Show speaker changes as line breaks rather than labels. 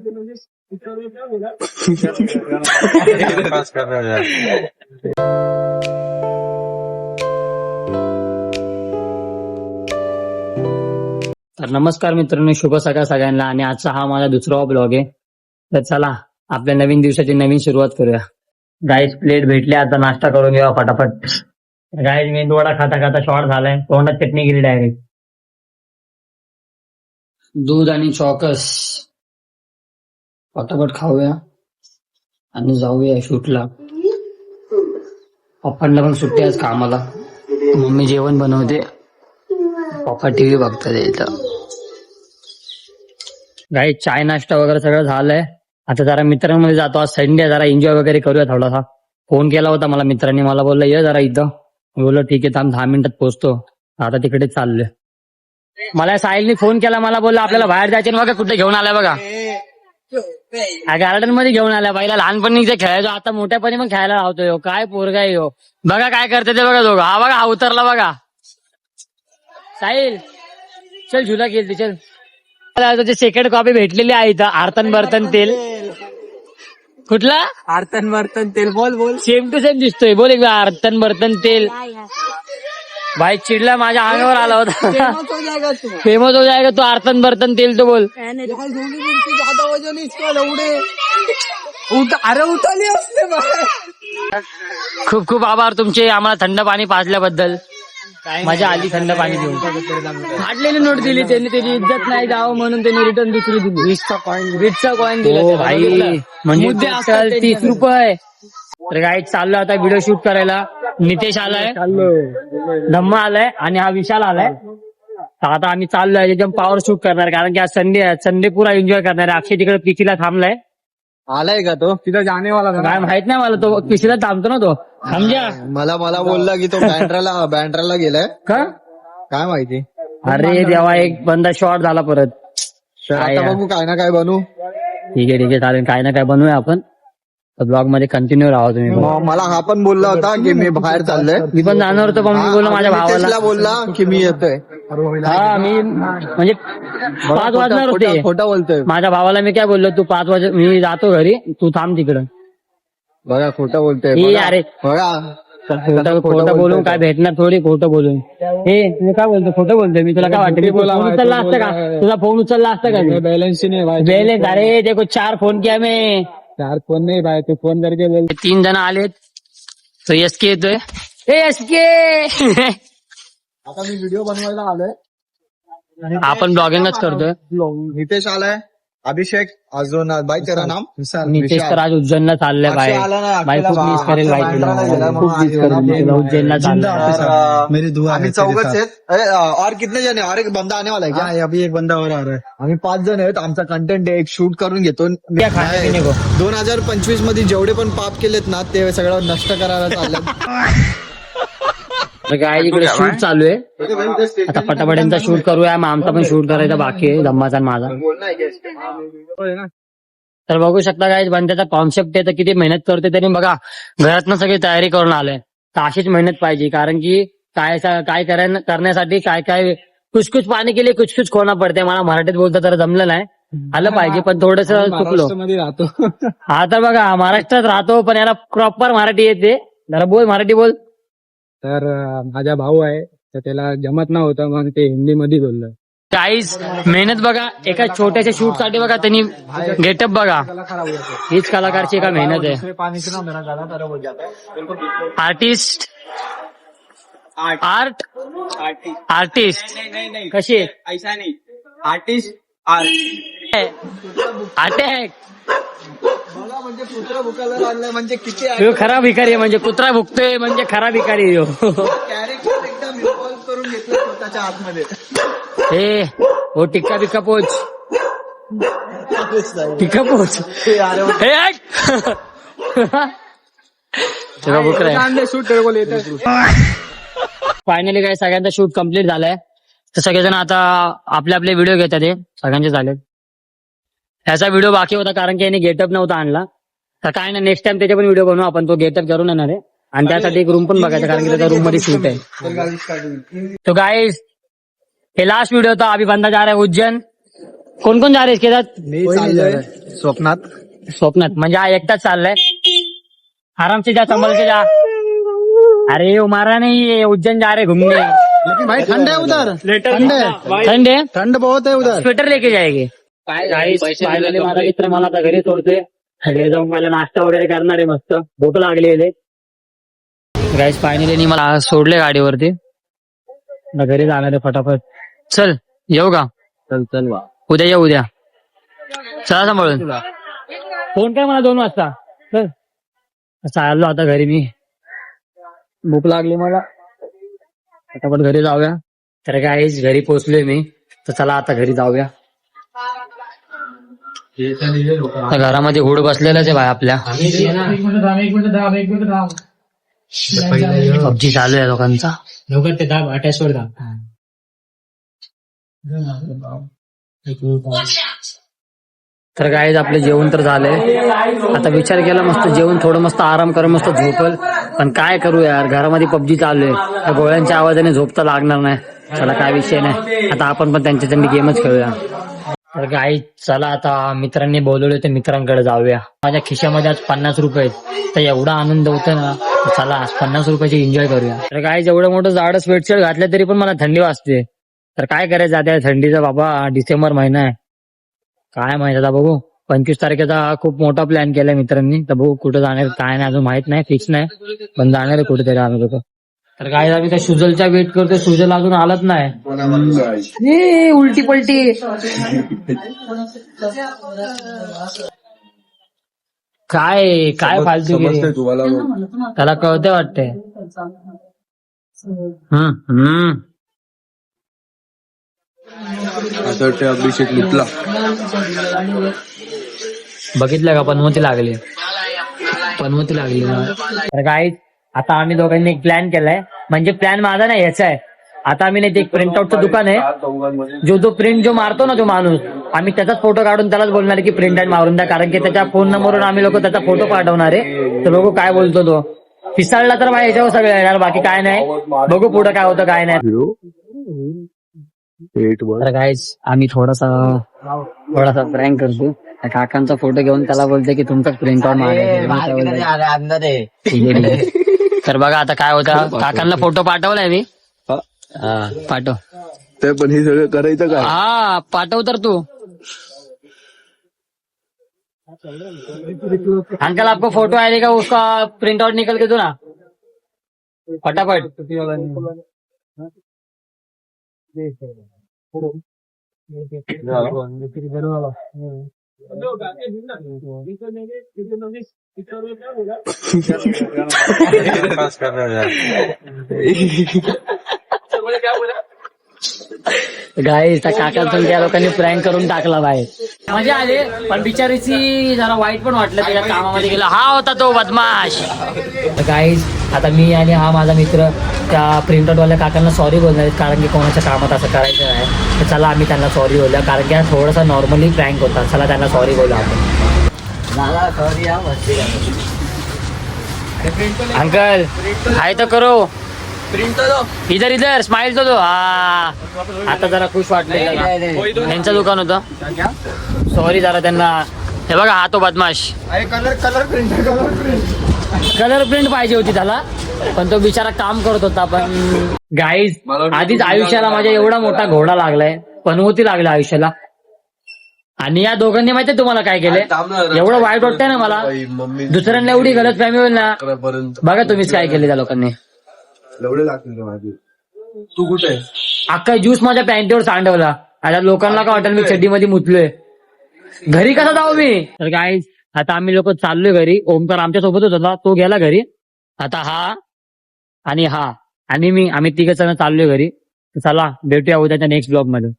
तर नमस्कार मित्रांनो, शुभ सकाळ सगळ्यांना. आणि आजचा हा माझा दुसरा ब्लॉग आहे. तर चला आपल्या नवीन दिवसाची नवीन सुरुवात करूया. गाईस प्लेट भेटली, आता नाश्ता करून घेऊया फटाफट. गाईस मेंदूवडा खाता खाता शॉर्ट झालाय, तोंडात चटणी गेली डायरेक्ट. दूध आणि चॉकस फटाफट खाऊया आणि जाऊया शूटला. पप्पांना पण सुट्टी आज कामाला. मम्मी जेवण बनवते, पप्पा टीव्ही बघतात इथं. गाई चाय नाश्ता वगैरे सगळं झालंय. आता जरा मित्रांमध्ये जातो, आज संडे, जरा एन्जॉय वगैरे करूया थोडासा. फोन केला होता मला मित्रांनी, मला बोलला ये जरा इथं. मी बोललो ठीक आहे, थांब 10 मिनिटात पोहोचतो. आता तिकडे चाललोय. मला साहिलने फोन केला, मला बोलला आपल्याला बाहेर जायचे बघा. कुठे घेऊन आलाय बघा, गार्डन मध्ये घेऊन आलाय. पहिला लहानपणी जे खेळायचो, आता मोठ्यापणी पण खेळायला लावतोय. काय पोरगा आहे हो, बघा काय करते ते बघा दोघं. हा बघा, हा उतरला बघा. साहिल चल झुला गेल चल. सेकंड कॉपी भेटलेली आहे इथं. आर्तन बर्तन तेल. कुठला आर्तन बर्तन तेल? बोल सेम टू सेम दिसतोय. बोल एकदा, आर्तन बर्तन तेल. भाई चिडला, माझ्या अंगावर आला होता. फेमस हो जाएगा तो आर्तन बर्तन तेल. तो बोल
अरे उठाली असते.
खूप खूप आभार तुमचे आम्हाला थंड पाणी पाजल्याबद्दल. मजा आली थंड पाणी घेऊन. फाटलेली नोट दिली त्यांनी, त्याची इज्जत नाही जावं म्हणून त्यांनी रिटर्न दुसरी दिली. 20चा कॉइन दिला भाई. म्हणजे 30 रुपये. तर काय चाललो आता व्हिडिओ शूट करायला. नितेश आलाय, धम्मा आलाय आणि हा विशाल आलाय. तर आता आम्ही चाललोय एकदम पॉवर शूट करणार, कारण की आज संडे आहे. संडे पुरा एन्जॉय करणार आहे. अक्षय तिकडे पिशीला थांबलाय.
आलाय का तो तिथं जाणेवाला?
काय माहित नाही मला, तो पिशीला थांबतो ना तो. समजा
मला बोलला की तो बँड्राला गेलाय
का
काय माहिती.
अरे देवा, एक बंदा शॉर्ट झाला परत.
आता बघू काय ना काय बनवू.
ठीक आहे चालेल, काय ना काय बनवूया आपण. ब्लॉग मध्ये कंटिन्यू राहा तुम्ही.
मला हा पण बोलला होता की मी बाहेर चाललोय.
मी पण जाणार होतो, पण मी बोललो माझ्या भावाला.
बोलला की मी येतोय.
हा मी म्हणजे 5 वाजणार होते.
खोटा बोलतोय.
माझ्या भावाला मी काय बोललो, तू 5 वाजे मी जातो घरी, तू थांब तिकडं.
बघा खोटं बोलतोय.
अरे
बघा
खोटं बोलून काय भेटणार थोडी. खोटं बोलून हे तुम्ही काय बोलतो? खोटं बोलतोय मी. तुला काय वाटतं फोन उचलला असतं का? तुझा फोन उचलला असता का?
बैलेंस नाही
बैलेंस. अरे देखो 4 फोन किया मी.
4 फोन नाही भाई, तू फोन करके
3 जण आलेत. तो एसके येतोय. एसके
आता मी व्हिडिओ बनवायला आलोय.
आपण ब्लॉगिंगच करतोय.
नितेश आलाय, अभिषेक, अजून भाई तेरा नाम
नितेश तर आज उज्जैनला चाललंय भाई. भाई खूप मिस करेल भाई तुला, खूप मिस करेल तुला. उज्जैनला चाललंय.
मेरी दुआ है. 4 आहेत. और कितने जण आहे? और एक बंदा आने वाला है क्या? अभी एक बंदा और आ रहा है. आम्ही 5 जण आहेत. आमचा कंटेंट एक शूट करून घेतो. 2025 मध्ये जेवढे पण पाप केलेत ना, ते सगळं नष्ट करायला चाललं.
काय इकडे शूट चालू आहे. आता पटापट्यांचा शूट करूया. मग आमचा पण शूट करायचा बाकी आहे, धम्माचा माझा. तर बघू शकता काय बंद्याचा कॉन्सेप्ट आहे. तर किती मेहनत करते तरी बघा, घरातनं सगळी तयारी करून आलोय. तर अशीच मेहनत पाहिजे, कारण की काय करण्यासाठी काय कुछ पाणी केले कुछ खोना पडते. मला मराठीत बोलता तर जमलं नाही, आलं पाहिजे, पण थोडस चुकलो. हा तर बघा, महाराष्ट्रात राहतो पण याला प्रॉपर मराठी येते. जरा बोल, मराठी बोल.
तर माझा भाऊ आहे, तर त्याला जमत नव्हतं म्हणून ते हिंदी मध्ये बोललं.
काहीच मेहनत बघा एका छोट्याशा शूट साठी. बघा त्यांनी गेटअप बघा, हीच कलाकारची एका मेहनत आहे. आर्टिस्ट आर्टिस्ट कशी
ऐसा नाही. आर्टिस्ट
अटॅक
म्हणजे कुत्रा भुकायला लागलाय म्हणजे किती
खरा भिकारी आहे. म्हणजे कुत्रा भुकतोय म्हणजे खरा भिकारी आहे.
कॅरेक्टर एकदम इन्व्हॉल्व करून घेतलं स्वतःच्या आतमध्ये.
हे हो टिक्का बिक्का पोच, टिक्का पोच. फायनली काय सगळ्यांचा शूट कम्प्लीट झालाय. तर सगळेजण आता आपले आपले व्हिडिओ घेतात. हे सगळ्यांचे झालेत. ह्याचा व्हिडिओ बाकी होता कारण की याने गेटअप नव्हता आणला. तर काय ना, नेक्स्ट टाइम त्याचे पण व्हिडिओ बनवू आपण. तो गेटअप करून येणार आहे आणि त्यासाठी एक रूम पण बघायचा, कारण की त्याचा रूम मध्ये शूट आहे. तो गाइस ये लास्ट वीडियो था. अभी बंदा जा रहा है उज्जैन. कौन कौन जा रहे हैं इसके साथ? स्वप्नात म्हणजे हा एकटाच चाललाय. आराम से जा, संभल के जा. अरे वो मारा नहीं, उज्जैन जा रहे घूमने.
भाई ठंड है उधर,
ठंड है,
ठंड बहुत है उधर.
स्वेटर लेके जाएंगे. काय फायनली माझा मित्र मला आता घरी सोडते. घरी जाऊन मला नाश्ता वगैरे करणार आहे, मस्त भूक लागलेली. गाईस फायनली मला सोडले गाडीवरती, आता घरी जाणार आहे फटाफट. चल येऊ का? चल उद्या येऊ, उद्या चला सांभाळून. फोन काय मला 2 वाजता. चल चाललो आता घरी मी, भूक लागली मला, फटाफट घरी जाऊया. तर काय घरी पोहोचलोय मी, तर चला आता घरी जाऊया. आता घरामध्ये हुड बसलेलाच आहे भाई आपल्या. पबजी चालू आहे लोकांचा. ते दाब अटॅचवर दाब. तर काय आपलं जेवण तर झालंय. आता विचार केला मस्त जेवण, थोडं मस्त आराम कर, मस्त झोपल. पण काय करू यार, घरामध्ये पबजी चालू आहे, त्या गोळ्यांच्या आवाजाने झोपता लागणार नाही. चला काय विषय नाही, आता आपण पण त्यांच्यासाठी गेमच खेळूया. तर काय चला आता मित्रांनी बोलवले तर मित्रांकडे जाऊया. माझ्या खिशामध्ये आज 50 रुपये आहेत, तर एवढा आनंद होतो ना, तर चला आज 50 रुपयाची एन्जॉय करूया. तर काय एवढं मोठं झाड स्वेटशर्ट घातलं तरी पण मला थंडी वाजते. तर काय करायचं आता थंडीचा बाबा, डिसेंबर महिना आहे, काय माहित आता बघू. 25 तारखेचा खूप मोठा प्लॅन केलाय मित्रांनी, तर बघू कुठं जाणार काय नाही अजून माहित नाही, फिक्स नाही, पण जाणार आहे कुठेतरी आम्ही लोक. तर काय आम्ही त्या सुजलच्या वेट करतोय, सुजल अजून आलाच नाही. उलटी पलटी काय काय फालतू त्याला कळते वाटते.
अभिषेक लुटला.
बघितलं का, पनवती लागली. तर काय आता आम्ही दोघांनी एक प्लॅन केलाय, म्हणजे प्लॅन माझा नाही याचा आहे. आता आम्ही नाही, एक प्रिंट आउटचं दुकान आहे, जो प्रिंट जो मारतो ना जो माणूस, आम्ही त्याचाच फोटो काढून त्यालाच बोलणार की प्रिंट आउट मारून द्या, कारण की त्याच्या फोन नंबरवरून आम्ही लोक त्याचा फोटो पाठवणार आहे. तर बघू काय बोलतो तो. पिसाळला तर भाई याच्यावर सगळं येणार, बाकी काय नाही. बघू पुढं काय होतं काय नाही. तर गाईज आम्ही थोडासा प्रँक करतो. काकांचा फोटो घेऊन त्याला बोलते की तुमचा प्रिंट आउट मारायचा. तर बघा आता काय होतं, काकांना फोटो पाठवलाय मी, पाठव.
ते पण हे सगळं करायचं का?
हा पाठव तर तू. अंकल आपको फोटो आएगा का, उसका प्रिंट आउट निकल के दो ना फटाफट. गाईस त्या काकांचं त्या लोकांनी प्रँक करून टाकला बाहेर. मजा आली, पण बिचारीची जरा वाईट पण वाटलं, त्याच्या कामामध्ये गेला. हा होता तो बदमाश. गाईस आता मी आणि हा माझा मित्र त्या प्रिंटआउट वाल्या काकांना सॉरी बोलणार आहेत, कारण की कोणाच्या कामात असं करायचं नाही. तर चला आम्ही त्यांना सॉरी बोलूया, कारण की हा थोडासा नॉर्मली प्रँक होता. चला त्यांना सॉरी बोलू आपण. अंकल हाय तो करो, इधर इधर स्माइल तो दो. हा आता जरा खुश वाटलं. त्यांचं दुकान होतं, सॉरी जरा त्यांना. हे बघा हा तो बदमाश. कलर प्रिंट पाहिजे होती त्याला, पण तो बिचारा काम करत होता. पण गाईज आधीच आयुष्याला माझ्या एवढा मोठा घोडा लागलाय, पनवती लागला आयुष्याला, आणि या दोघांनी माहितीये तुम्हाला काय केलंय. एवढं वाईट वाटतंय ना मला, दुसऱ्यांना एवढी गलत फॅमिली होईल ना. बघा तुम्हीच काय केले त्या लोकांनी.
तू कुठे
अख्खा ज्यूस माझ्या पॅन्टीवर सांडवला. आता लोकांना काय वाटेल मी चड्डीमध्ये मुतलोय. घरी कसा जाऊ मी. तर काय आता आम्ही लोक चाललोय घरी. ओमकार आमच्या सोबतच होता, तो गेला घरी. आता हा आणि मी आम्ही 3 जण चाललोय घरी. चला भेटूया उद्याच्या नेक्स्ट ब्लॉग मध्ये.